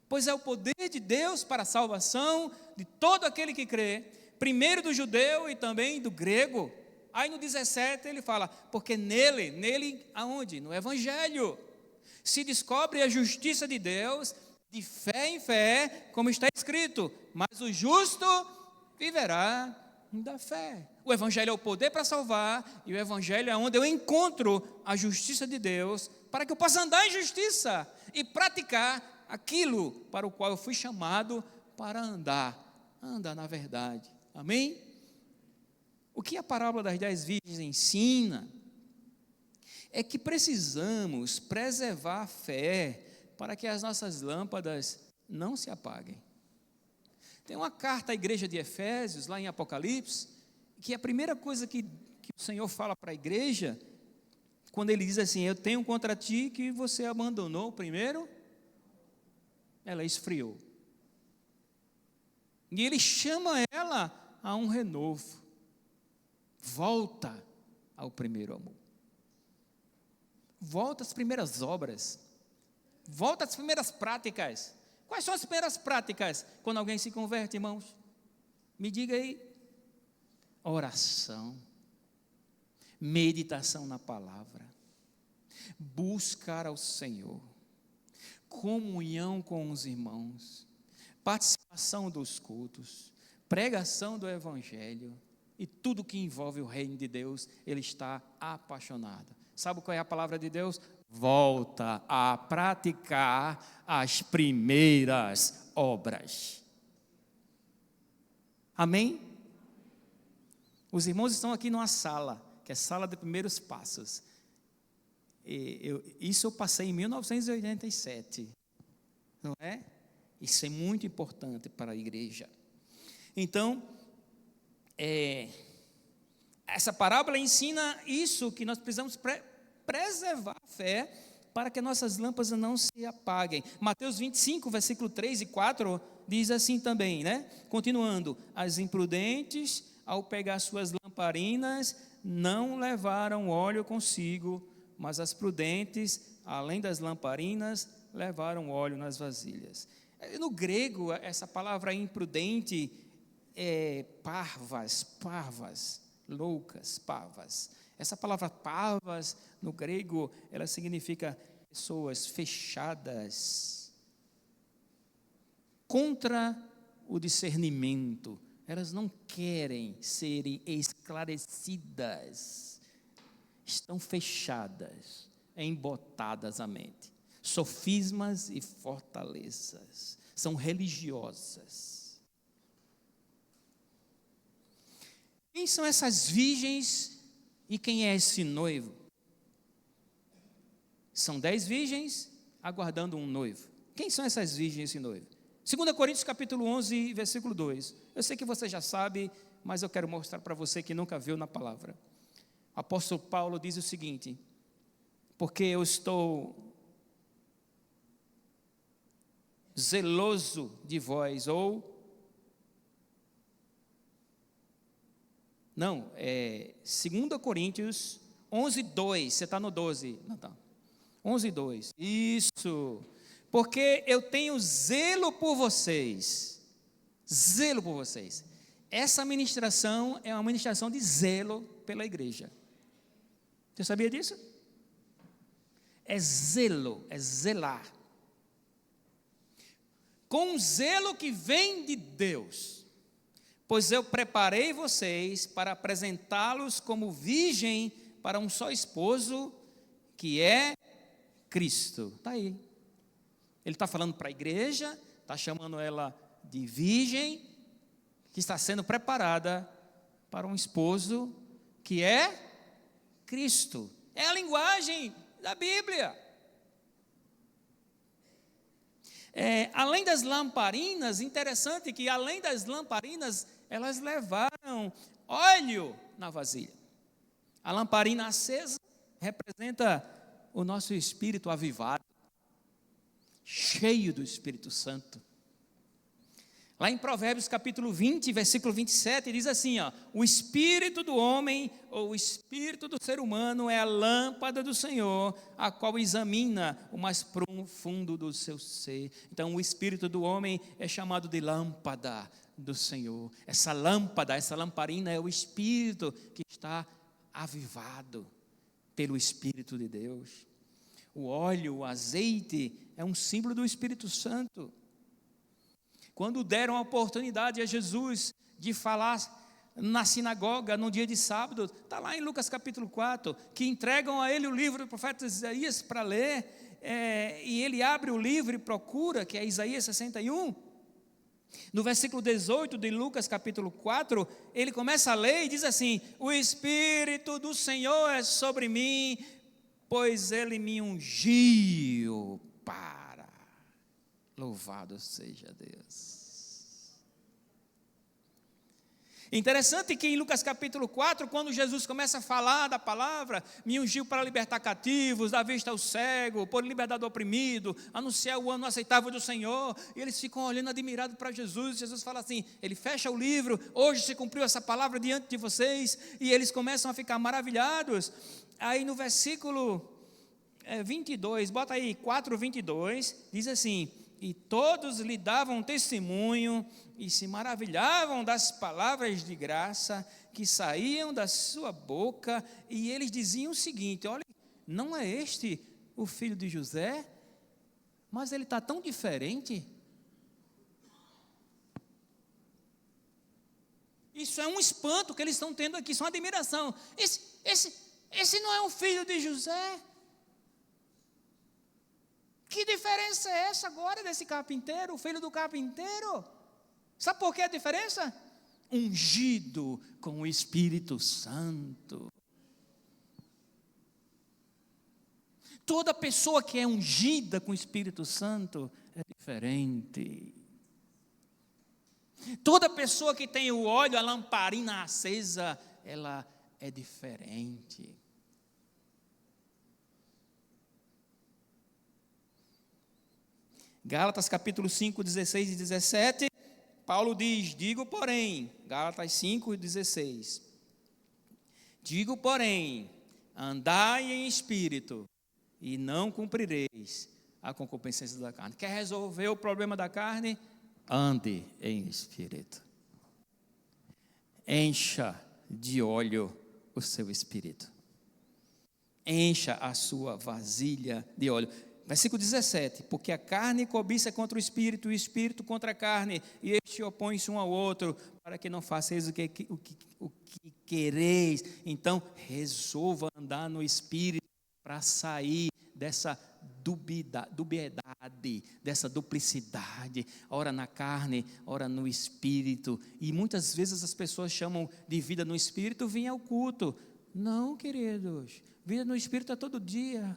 pois é o poder de Deus para a salvação de todo aquele que crê, primeiro do judeu e também do grego. Aí no 17 ele fala: porque nele aonde? No Evangelho, se descobre a justiça de Deus, de fé em fé, como está escrito, mas o justo viverá da fé. O Evangelho é o poder para salvar, e o Evangelho é onde eu encontro a justiça de Deus, para que eu possa andar em justiça e praticar aquilo para o qual eu fui chamado para andar na verdade. Amém? O que a parábola das 10 virgens ensina é que precisamos preservar a fé para que as nossas lâmpadas não se apaguem. Tem uma carta à igreja de Efésios, lá em Apocalipse, que a primeira coisa que o Senhor fala para a igreja, quando Ele diz assim: eu tenho contra ti que você abandonou o primeiro, ela esfriou. E Ele chama ela a um renovo. Volta ao primeiro amor. Volta às primeiras obras. Volta às primeiras práticas. Quais são as primeiras práticas quando alguém se converte, irmãos? Me diga aí. Oração. Meditação na palavra. buscar ao Senhor, comunhão com os irmãos, participação dos cultos, pregação do Evangelho e tudo que envolve o reino de Deus, ele está apaixonado. Sabe qual é a palavra de Deus? Volta a praticar as primeiras obras. Amém? Os irmãos estão aqui numa sala, que é a sala de primeiros passos. Isso eu passei em 1987, não é? Isso é muito importante para a igreja. Então, essa parábola ensina isso, que nós precisamos preservar a fé para que nossas lâmpadas não se apaguem. Mateus 25, versículo 3 e 4, diz assim também, né? Continuando, as imprudentes, ao pegar suas lamparinas, não levaram óleo consigo, mas as prudentes, além das lamparinas, levaram óleo nas vasilhas. No grego, essa palavra imprudente é parvas, loucas, parvas. Essa palavra parvas, no grego, ela significa pessoas fechadas, contra o discernimento. Elas não querem serem esclarecidas, estão fechadas, embotadas à mente. Sofismas e fortalezas, são religiosas. Quem são essas virgens e quem é esse noivo? São 10 virgens aguardando um noivo. Quem são essas virgens e esse noivo? 2 Coríntios capítulo 11, versículo 2. Eu sei que você já sabe, mas eu quero mostrar para você que nunca viu na palavra. O apóstolo Paulo diz o seguinte: porque eu estou zeloso de vós, não, 2 Coríntios 11, 2, você está no 12, não está, 11, 2, isso, porque eu tenho zelo por vocês, essa ministração é uma ministração de zelo pela igreja, você sabia disso? É zelo, é zelar, com zelo que vem de Deus, pois eu preparei vocês para apresentá-los como virgem para um só esposo, que é Cristo. Está aí, ele está falando para a igreja, está chamando ela de virgem, que está sendo preparada para um esposo, que é Cristo. É a linguagem da Bíblia. Além das lamparinas, interessante que além das lamparinas, elas levaram óleo na vasilha. A lamparina acesa representa o nosso espírito avivado, cheio do Espírito Santo. Lá em Provérbios capítulo 20, versículo 27, diz assim, o espírito do homem, ou o espírito do ser humano é a lâmpada do Senhor, a qual examina o mais profundo do seu ser. Então o espírito do homem é chamado de lâmpada do Senhor. Essa lâmpada, essa lamparina é o espírito que está avivado pelo Espírito de Deus. O óleo, o azeite é um símbolo do Espírito Santo. Quando deram a oportunidade a Jesus de falar na sinagoga no dia de sábado, está lá em Lucas capítulo 4, que entregam a ele o livro do profeta Isaías para ler, e ele abre o livro e procura, que é Isaías 61, no versículo 18 de Lucas capítulo 4, ele começa a ler e diz assim, o Espírito do Senhor é sobre mim, pois ele me ungiu para... Louvado seja Deus. Interessante que em Lucas capítulo 4, quando Jesus começa a falar da palavra, me ungiu para libertar cativos, dar vista ao cego, pôr liberdade ao oprimido, anunciar o ano aceitável do Senhor, e eles ficam olhando admirados para Jesus. Jesus fala assim, ele fecha o livro, hoje se cumpriu essa palavra diante de vocês, e eles começam a ficar maravilhados. Aí no versículo 22, bota aí 4:22, diz assim, e todos lhe davam testemunho e se maravilhavam das palavras de graça que saíam da sua boca, e eles diziam o seguinte, olha, não é este o filho de José? Mas ele está tão diferente. Isso é um espanto que eles estão tendo aqui, isso é uma admiração. Esse não é um filho de José? Que diferença é essa agora desse carpinteiro, o filho do carpinteiro? Sabe por que a diferença? Ungido com o Espírito Santo. Toda pessoa que é ungida com o Espírito Santo é diferente. Toda pessoa que tem o óleo, a lamparina acesa, ela é diferente. Gálatas capítulo 5, 16 e 17, Paulo diz, digo porém, Gálatas 5, 16, digo porém, andai em espírito, e não cumprireis a concupiscência da carne. Quer resolver o problema da carne? Ande em espírito. Encha de óleo o seu espírito. Encha a sua vasilha de óleo. Versículo 17, porque a carne cobiça contra o espírito, e o espírito contra a carne, e este opõe-se um ao outro, para que não façais o que quereis. Então, resolva andar no espírito, para sair dessa dubiedade, dessa duplicidade, ora na carne, ora no espírito. E muitas vezes as pessoas chamam de vida no espírito, vir ao culto. Não, queridos, vida no espírito é todo dia.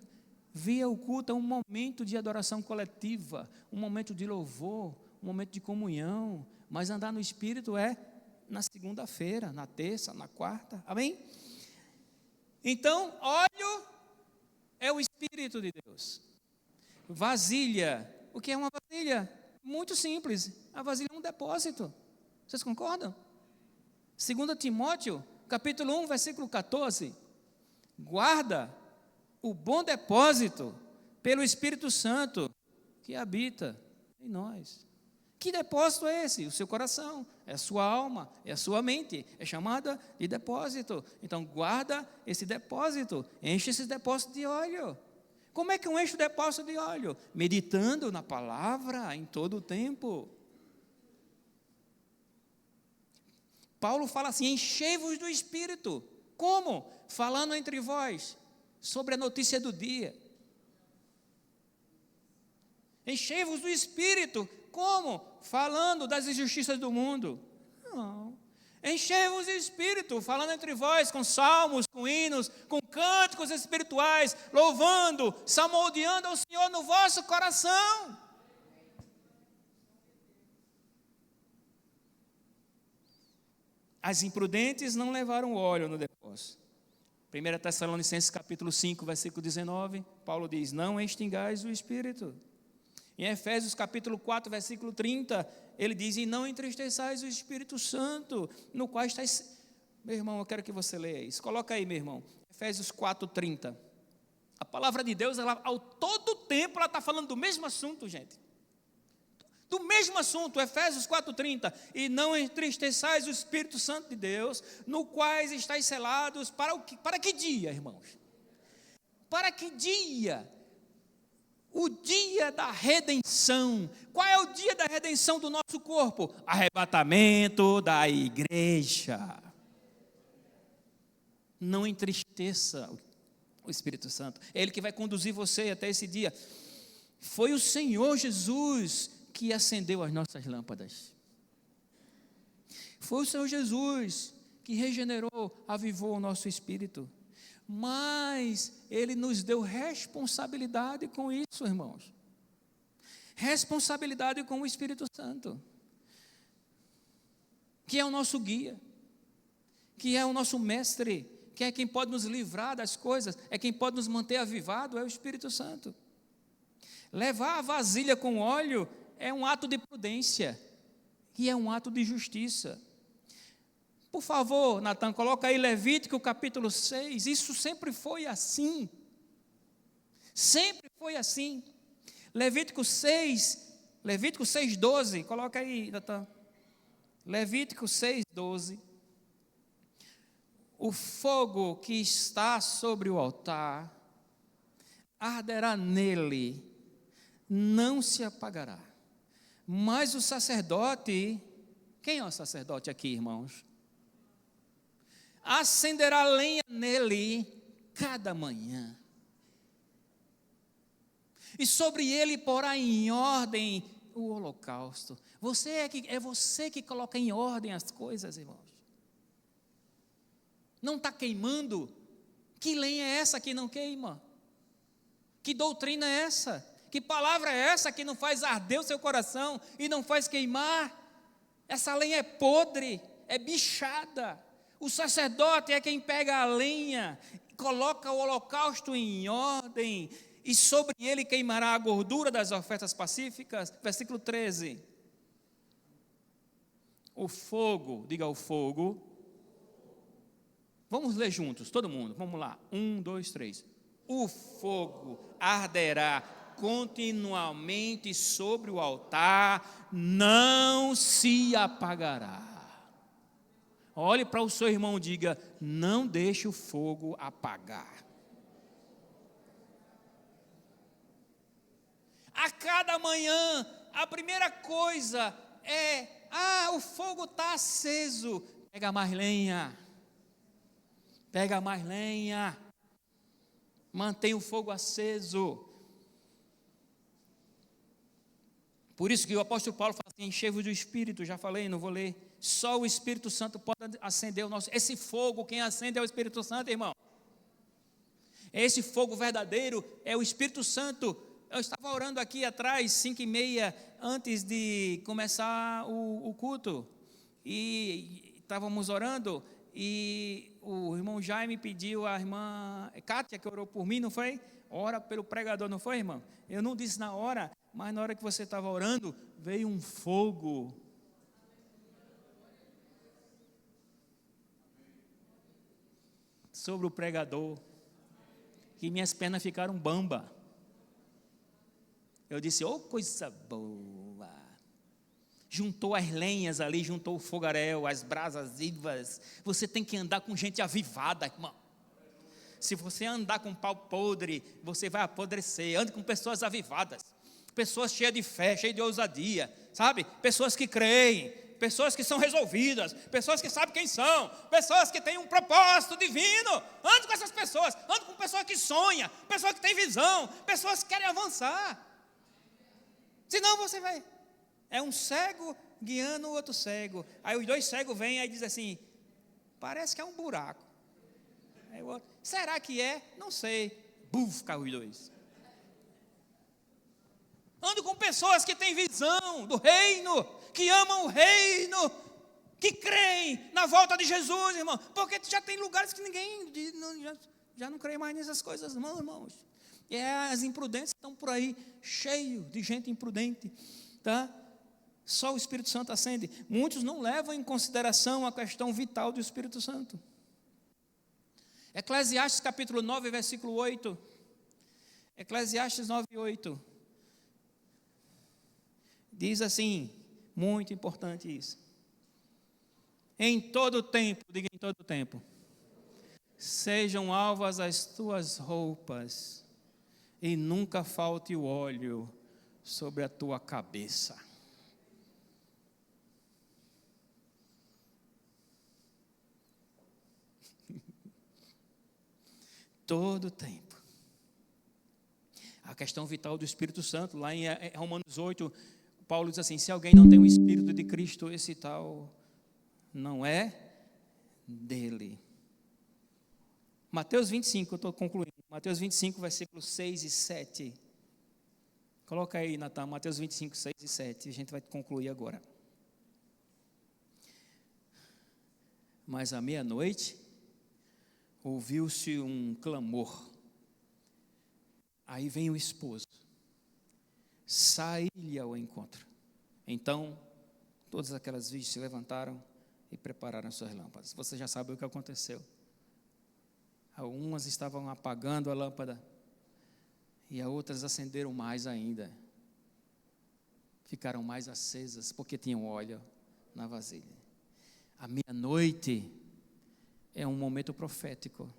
Vir ao culto é um momento de adoração coletiva, um momento de louvor, um momento de comunhão. Mas andar no espírito é na segunda-feira, na terça, na quarta, amém? Então, óleo é o Espírito de Deus. Vasilha, o que é uma vasilha? Muito simples, a vasilha é um depósito. Vocês concordam? 2 Timóteo, capítulo 1, versículo 14. Guarda o bom depósito pelo Espírito Santo que habita em nós. Que depósito é esse? O seu coração, é a sua alma, é a sua mente, é chamada de depósito. Então guarda esse depósito, enche esse depósito de óleo. Como é que eu encho o depósito de óleo? Meditando na palavra em todo o tempo. Paulo fala assim, enchei-vos do Espírito. Como? Falando entre vós sobre a notícia do dia. Enchei-vos do Espírito. Como? Falando das injustiças do mundo. Não. Enchei-vos do Espírito, falando entre vós com salmos, com hinos, com cânticos espirituais, louvando, salmodiando ao Senhor no vosso coração. As imprudentes não levaram óleo no depósito. 1 Tessalonicenses capítulo 5, versículo 19, Paulo diz, não extingais o Espírito. Em Efésios capítulo 4, versículo 30, ele diz, e não entristeçais o Espírito Santo, no qual estáis... Meu irmão, eu quero que você leia isso. Coloca aí, meu irmão. Efésios 4, 30. A palavra de Deus, ela, ao todo tempo, ela está falando do mesmo assunto, gente. Do mesmo assunto, Efésios 4, 30. E não entristeçais o Espírito Santo de Deus, no qual estáis selados para que dia, irmãos? Para que dia? O dia da redenção. Qual é o dia da redenção do nosso corpo? Arrebatamento da igreja. Não entristeça o Espírito Santo. É Ele que vai conduzir você até esse dia. Foi o Senhor Jesus que acendeu as nossas lâmpadas. Foi o Senhor Jesus que regenerou, avivou o nosso espírito. Mas Ele nos deu responsabilidade com isso, irmãos. Responsabilidade com o Espírito Santo, que é o nosso guia, que é o nosso mestre, que é quem pode nos livrar das coisas, é quem pode nos manter avivado, é o Espírito Santo. Levar a vasilha com óleo é um ato de prudência e é um ato de justiça. Por favor, Natan, coloca aí Levítico capítulo 6, isso sempre foi assim. Sempre foi assim. Levítico 6, 12, coloca aí, Natan. Levítico 6, 12. O fogo que está sobre o altar arderá nele, não se apagará. Mas o sacerdote, quem é o sacerdote aqui, irmãos? Acenderá lenha nele cada manhã. E sobre ele porá em ordem o holocausto. É você que coloca em ordem as coisas, irmãos. Não está queimando? Que lenha é essa que não queima? Que doutrina é essa? Que palavra é essa que não faz arder o seu coração e não faz queimar? Essa lenha é podre, é bichada. O sacerdote é quem pega a lenha, coloca o holocausto em ordem, e sobre ele queimará a gordura das ofertas pacíficas. Versículo 13. O fogo, diga o fogo. Vamos ler juntos, todo mundo, vamos lá. 1, 2, 3. O fogo arderá continuamente sobre o altar, não se apagará. Olhe para o seu irmão e diga: não deixe o fogo apagar. A cada manhã, a primeira coisa é: o fogo está aceso. Pega mais lenha. Pega mais lenha. Mantém o fogo aceso. Por isso que o apóstolo Paulo fala assim: enchei-vos do Espírito. Já falei, não vou ler. Só o Espírito Santo pode acender o nosso. Esse fogo, quem acende é o Espírito Santo, irmão. Esse fogo verdadeiro é o Espírito Santo. Eu estava orando aqui atrás, 5h30, antes de começar o culto, e estávamos orando, e o irmão Jaime pediu à irmã Kátia, que orou por mim, não foi? Ora pelo pregador, não foi, irmão? Eu não disse na hora, mas na hora que você estava orando, veio um fogo. Sobre o pregador, que minhas pernas ficaram bamba. Eu disse: coisa boa. Juntou as lenhas ali, juntou o fogaréu, as brasas vivas. Você tem que andar com gente avivada, irmão. Se você andar com pau podre, você vai apodrecer. Ande com pessoas avivadas, pessoas cheias de fé, cheias de ousadia, sabe? Pessoas que creem, pessoas que são resolvidas, pessoas que sabem quem são, pessoas que têm um propósito divino. Ande com essas pessoas, ande com pessoas que sonham, pessoas que têm visão, pessoas que querem avançar. Senão você vai, é um cego guiando o outro cego. Aí os dois cegos vêm e dizem assim: parece que é um buraco. Aí o outro: será que é? Não sei. Buf, cai os dois. Ando com pessoas que têm visão do reino, que amam o reino, que creem na volta de Jesus, irmão. Porque já tem lugares que ninguém já não crê mais nessas coisas, não, irmãos. E as imprudências estão por aí, cheio de gente imprudente, tá? Só o Espírito Santo acende. Muitos não levam em consideração a questão vital do Espírito Santo. Eclesiastes capítulo 9, versículo 8. Eclesiastes 9, 8. Diz assim, muito importante isso: em todo tempo, diga em todo tempo, sejam alvas as tuas roupas, e nunca falte o óleo sobre a tua cabeça. Todo tempo. A questão vital do Espírito Santo, lá em Romanos 8, Paulo diz assim: se alguém não tem o Espírito de Cristo, esse tal não é dele. Mateus 25, eu estou concluindo. Mateus 25, versículos 6 e 7. Coloca aí, Natan, Mateus 25, 6 e 7. A gente vai concluir agora. Mas à meia-noite, ouviu-se um clamor. Aí vem o esposo, sai-lhe ao encontro. Então, todas aquelas virgens se levantaram e prepararam suas lâmpadas. Você já sabe o que aconteceu. Algumas estavam apagando a lâmpada e as outras acenderam mais ainda. Ficaram mais acesas porque tinham óleo na vasilha. A meia-noite é um momento profético.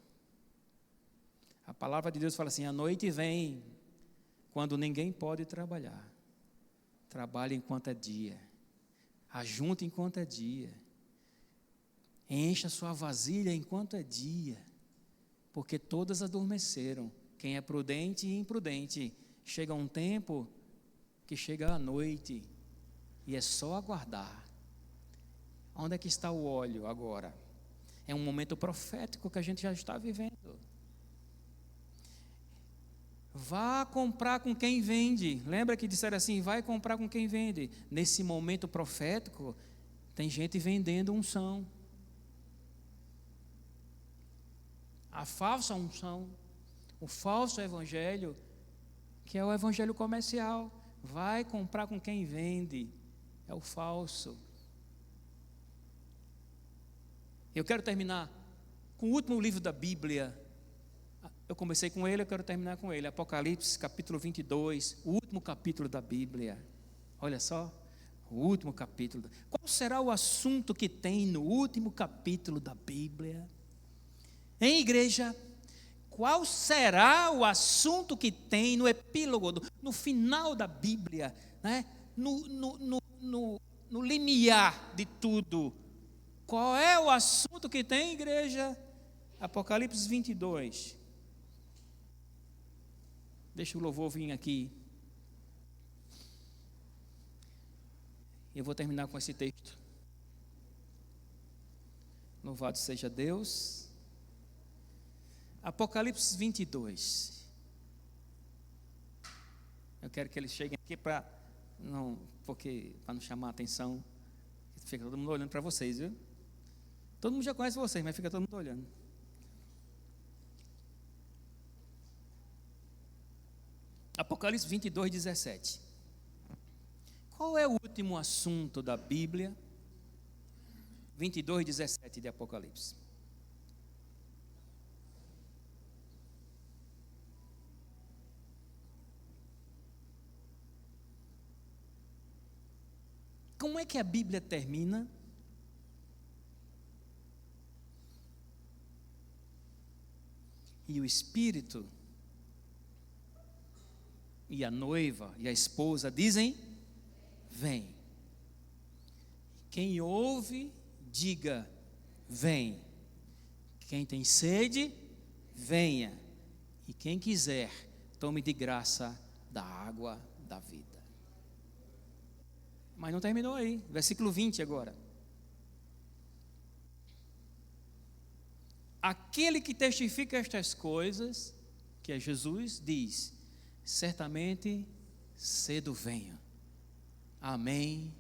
A palavra de Deus fala assim: a noite vem quando ninguém pode trabalhar. Trabalhe enquanto é dia. Ajunte enquanto é dia. Encha sua vasilha enquanto é dia. Porque todas adormeceram. Quem é prudente e imprudente. Chega um tempo que chega a noite. E é só aguardar. Onde é que está o óleo agora? É um momento profético que a gente já está vivendo. Vá comprar com quem vende. Lembra que disseram assim, vai comprar com quem vende. Nesse momento profético, tem gente vendendo unção. A falsa unção, o falso evangelho, que é o evangelho comercial. Vai comprar com quem vende. É o falso. Eu quero terminar com o último livro da Bíblia. Eu comecei com ele, eu quero terminar com ele. Apocalipse, capítulo 22, o último capítulo da Bíblia. Olha só, o último capítulo. Qual será o assunto que tem no último capítulo da Bíblia? Em igreja, qual será o assunto que tem no epílogo, no final da Bíblia, né? no limiar de tudo? Qual é o assunto que tem, igreja? Apocalipse 22. Deixa o louvor vir aqui. Eu vou terminar com esse texto. Louvado seja Deus. Apocalipse 22. Eu quero que eles cheguem aqui para não chamar a atenção. Fica todo mundo olhando para vocês, viu? Todo mundo já conhece vocês, mas fica todo mundo olhando. Apocalipse 22, 17. Qual é o último assunto da Bíblia? 22, 17 de Apocalipse. Como é que a Bíblia termina? E o Espírito e a noiva e a esposa dizem: vem. Quem ouve, diga: vem. Quem tem sede, venha. E quem quiser, tome de graça da água da vida. Mas não terminou aí. Versículo 20 agora. Aquele que testifica estas coisas, que é Jesus, diz: certamente cedo venho. Amém.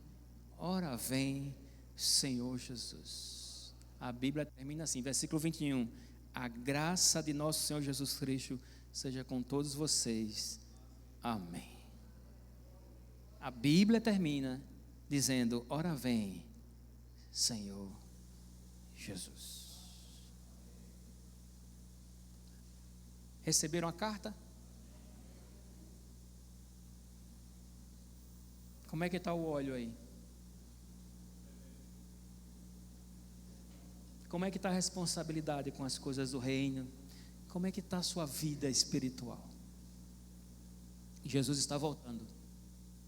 Ora vem, Senhor Jesus. A Bíblia termina assim, versículo 21. A graça de nosso Senhor Jesus Cristo seja com todos vocês. Amém. A Bíblia termina dizendo: ora vem, Senhor Jesus. Receberam a carta? Como é que está o óleo aí? Como é que está a responsabilidade com as coisas do reino? Como é que está a sua vida espiritual? Jesus está voltando.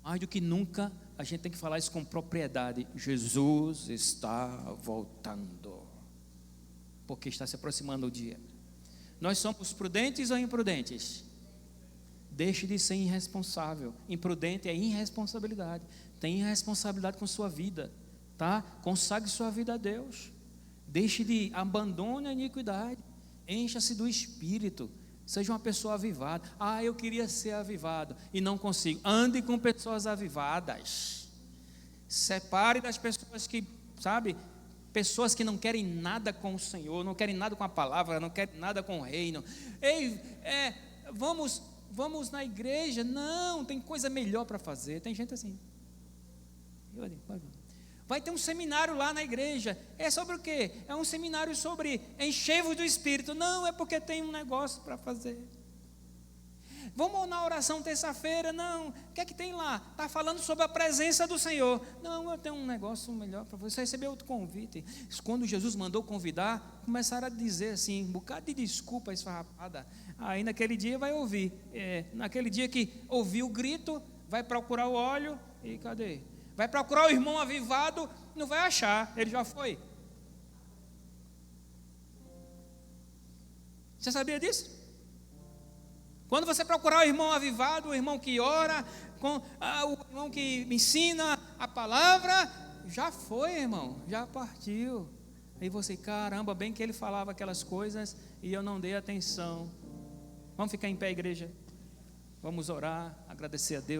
Mais do que nunca, a gente tem que falar isso com propriedade. Jesus está voltando. Porque está se aproximando o dia. Nós somos prudentes ou imprudentes? Deixe de ser irresponsável. Imprudente é irresponsabilidade. Tem irresponsabilidade com sua vida, tá? Consagre sua vida a Deus. Deixe de abandone a iniquidade. Encha-se do Espírito. Seja uma pessoa avivada. Eu queria ser avivado e não consigo. Ande com pessoas avivadas. Separe das pessoas que, pessoas que não querem nada com o Senhor, não querem nada com a palavra, não querem nada com o reino. Vamos na igreja. Não, tem coisa melhor para fazer. Tem gente assim. Vai ter um seminário lá na igreja. É sobre o quê? É um seminário sobre encher-vos do Espírito. Não, é porque tem um negócio para fazer. Vamos na oração terça-feira. Não, o que é que tem lá? Está falando sobre a presença do Senhor. Não, eu tenho um negócio melhor para você receber outro convite. Quando Jesus mandou convidar, começaram a dizer assim, um bocado de desculpa esfarrapada. Aí naquele dia vai ouvir. Naquele dia que ouviu o grito, vai procurar o óleo e cadê? Vai procurar o irmão avivado, não vai achar, ele já foi. Você sabia disso? Quando você procurar o irmão avivado, o irmão que ora, o irmão que me ensina a palavra, já foi, irmão, já partiu. Aí você, caramba, bem que ele falava aquelas coisas e eu não dei atenção. Vamos ficar em pé, igreja? Vamos orar, agradecer a Deus.